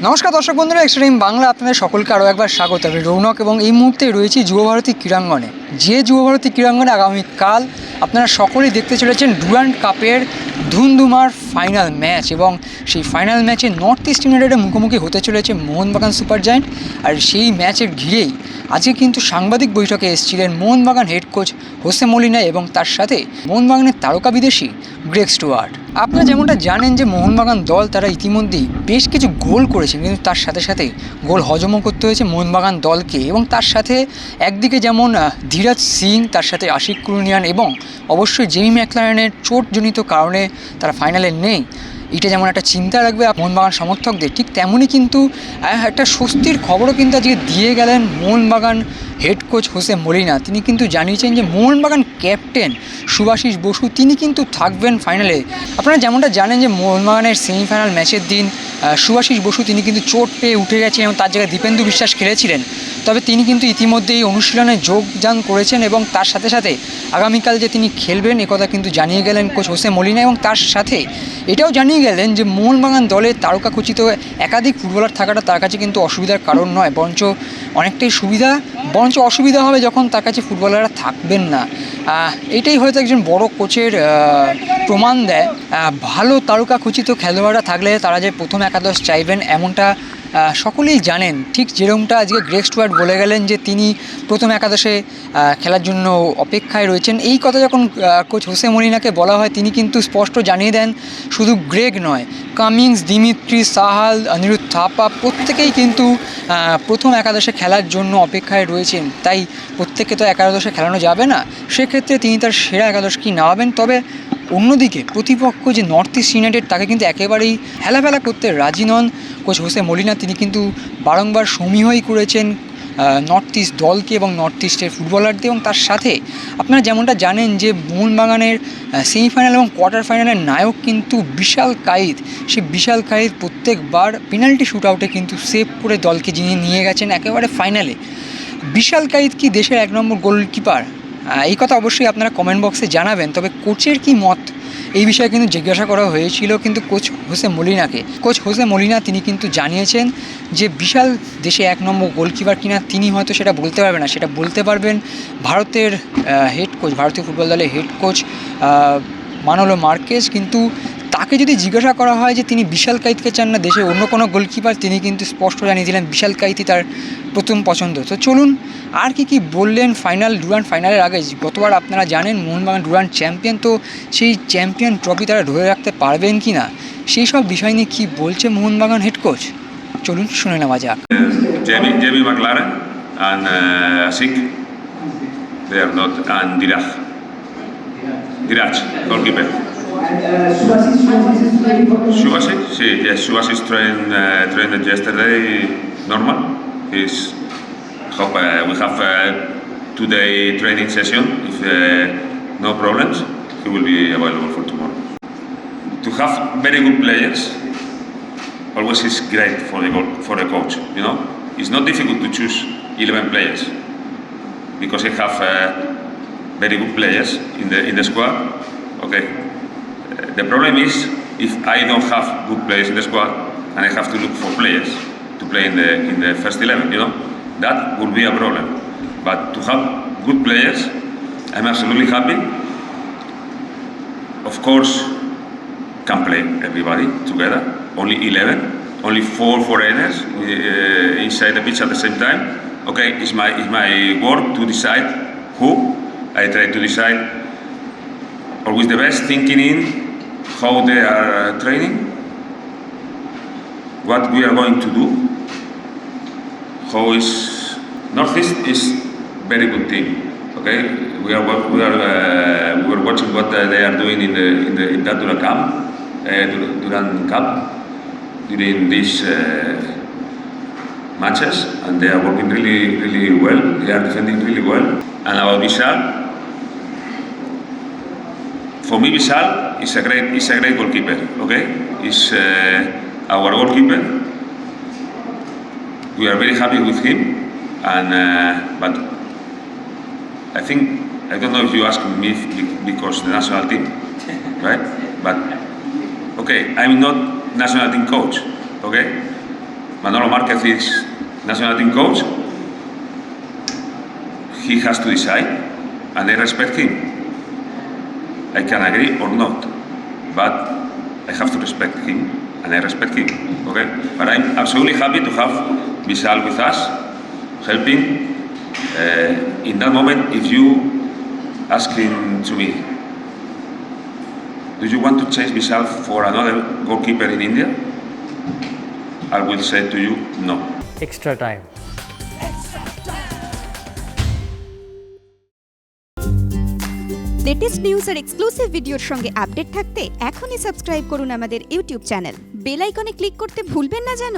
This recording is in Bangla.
নমস্কার দর্শক বন্ধুরা, এক্সট্রিম বাংলা আপনাদের সকলকে আরও একবার স্বাগত। আমি রৌনক এবং এই মুহূর্তে রয়েছি যুবভারতী ক্রীড়াঙ্গনে। যে যুবভারতী ক্রীড়াঙ্গনে আগামীকাল আপনারা সকলেই দেখতে চলেছেন ডুরান্ড কাপের ধুমধুমার ফাইনাল ম্যাচ, এবং সেই ফাইনাল ম্যাচে নর্থ ইস্ট ইউনাইটেডের মুখোমুখি হতে চলেছে মোহনবাগান সুপার জায়ান্ট। আর সেই ম্যাচের ঘিরেই আজকে কিন্তু সাংবাদিক বৈঠকে এসেছিলেন Mohun Bagan head coach Jose Malina এবং তার সাথে মোহনবাগানের তারকা বিদেশি গ্রেগ স্টুয়ার্ট। আপনারা যেমনটা জানেন যে মোহনবাগান দল তারা ইতিমধ্যেই বেশ কিছু গোল করেছে, কিন্তু তার সাথে সাথে গোল হজমও করতে হয়েছে মোহনবাগান দলকে। এবং তার সাথে একদিকে যেমন ধীরাজ সিং, তার সাথে আশিক কুরুনিয়ান এবং অবশ্যই জেমি ম্যাকলারেনের চোটজনিত কারণে তারা ফাইনালে নেই, এটা যেমন একটা চিন্তা রাখবে মোহনবাগান সমর্থকদের, ঠিক তেমনই কিন্তু একটা স্বস্তির খবরও কিন্তু আজকে দিয়ে গেলেন Mohun Bagan head coach Jose Molina. তিনি কিন্তু জানিয়েছেন যে মোহনবাগান ক্যাপ্টেন সুভাশিস বসু তিনি কিন্তু থাকবেন ফাইনালে। আপনারা যেমনটা জানেন যে মোহনবাগানের সেমিফাইনাল ম্যাচের দিন সুভাশিস বসু তিনি কিন্তু চোট পেয়ে উঠে গেছেন এবং তার জায়গায় দীপেন্দু বিশ্বাস খেলেছিলেন। তবে তিনি কিন্তু ইতিমধ্যেই অনুশীলনে যোগদান করেছেন এবং তার সাথে সাথে আগামীকাল যে তিনি খেলবেন একথা কিন্তু জানিয়ে গেলেন কোচ হোসে মলিনা। এবং তার সাথে এটাও জানিয়ে গেলেন যে মোহনবাগান দলে তারকাখচিত একাধিক ফুটবলার থাকাটা তার কাছে কিন্তু অসুবিধার কারণ নয়, বরঞ্চ অনেকটাই সুবিধা, বরঞ্চ অসুবিধা হবে যখন তার কাছে ফুটবলাররা থাকবেন না। এটাই হয়তো একজন বড় কোচের প্রমাণ দেয়। ভালো তারকাখচিত খেলোয়াড়রা থাকলে তারা যে প্রথম একাদশ চাইবেন এমনটা সকলেই জানেন। ঠিক যেরকমটা আজকে গ্রেগ স্টুয়ার্ট বলে গেলেন যে তিনি প্রথম একাদশে খেলার জন্য অপেক্ষায় রয়েছেন। এই কথা যখন কোচ হোসে মলিনাকে বলা হয় তিনি কিন্তু স্পষ্ট জানিয়ে দেন শুধু গ্রেগ নয়, কামিংস, দিমিত্রি, সাহাল, অনিরুদ্ধ থাপা প্রত্যেকেই কিন্তু প্রথম একাদশে খেলার জন্য অপেক্ষায় রয়েছেন। তাই প্রত্যেককে তো একাদশে খেলানো যাবে না, সেক্ষেত্রে তিনি তার সেরা একাদশকেই নামাবেন। তবে অন্যদিকে প্রতিপক্ষ যে নর্থ ইস্ট ইউনাইটেড তাকে কিন্তু একেবারেই হেলাফেলা করতে রাজি নন কোচ হোসে মলিনা। তিনি কিন্তু বারংবার সমীহই করেছেন নর্থ ইস্ট দলকে এবং নর্থ ইস্টের ফুটবলারদের। এবং তার সাথে আপনারা যেমনটা জানেন যে মোহনবাগানের সেমিফাইনাল এবং কোয়ার্টার ফাইনালের নায়ক কিন্তু বিশাল কাইদ। সেই বিশাল কাইদ প্রত্যেকবার পেনাল্টি শ্যুট আউটে কিন্তু সেভ করে দলকে যিনি নিয়ে গেছেন একেবারে ফাইনালে। বিশাল কাইদ কি দেশের 1 নম্বর গোলকিপার? এই কথা অবশ্যই আপনারা কমেন্ট বক্সে জানাবেন। তবে কোচের কি মত এই বিষয়ে কিন্তু জিজ্ঞাসা করা হয়েছিল কিন্তু কোচ হোসে মলিনাকে। কোচ হোসে মলিনা তিনি কিন্তু জানিয়েছেন যে বিশাল দেশে 1 নম্বর গোলকিপার কিনা তিনি হয়তো সেটা বলতে পারবেন না, সেটা বলতে পারবেন ভারতের হেড কোচ, ভারতীয় ফুটবল দলের হেড কোচ মানোলো মার্কেজ। কিন্তু তাকে যদি জিজ্ঞাসা করা হয় যে তিনি বিশাল কাইতকে চান না দেশের অন্য কোনো গোলকিপার, তিনি কিন্তু স্পষ্ট জানিয়ে দিলেন বিশাল কাইতই তার প্রথম পছন্দ। তো চলুন আর কি বললেন ডুরান্ড ফাইনালের আগে। গতবার আপনারা জানেন মোহনবাগান ডুরান্ড চ্যাম্পিয়ন, তো সেই চ্যাম্পিয়ন ট্রফি তারা ধরে রাখতে পারবেন কি না সেই সব বিষয় নিয়ে কী বলছে মোহনবাগান হেড কোচ, চলুন শুনে নেওয়া যাক। Jimmy McLaren and Asik, they are not, and Diraj, goalkeeper. Subasic, yes, Subasic trained yesterday normal. We have a 2-day training session. If no problems, he will be available for tomorrow. To have very good players always is great for a coach. You know, it's not difficult to choose 11 players because I have very good players in the squad. Okay. The problem is if I don't have good players in the squad and I have to look for players to play in the first 11. You know, that would be a problem. But to have good players, I'm absolutely happy. Of course, can play everybody together. Only 11, only 4 foreigners inside the pitch at the same time. Okay, it's my work to decide who. I try to decide always the best, thinking in how they are training, what we are going to do. How is Northeast is very good team. Okay, we are watching what they are doing in that Duran Cup during these matches, and they are working really well. They are defending really well. And about Vishal, for me Vishal is a great goalkeeper. Okay, is our goalkeeper. We are very happy with him, and but I think I don't know if you ask me because the national team, right? But okay, I'm not national team coach. Okay, Manolo Marquez is national team coach. He has to decide, and I respect him. I can agree or not, but I have to respect him, and I respect him. Okay, but I'm absolutely happy to have Vishal with us, helping. In that moment, if you ask him to me, do you want to change Vishal for another goalkeeper in India? I will say to you, no. Extra time. Latest news আর এক্সক্লুসিভ ভিডিওর সঙ্গে আপডেট থাকতে এখনই সাবস্ক্রাইব করুন আমাদের ইউটিউব চ্যানেল। বেল আইকনে ক্লিক করতে ভুলবেন না যেন।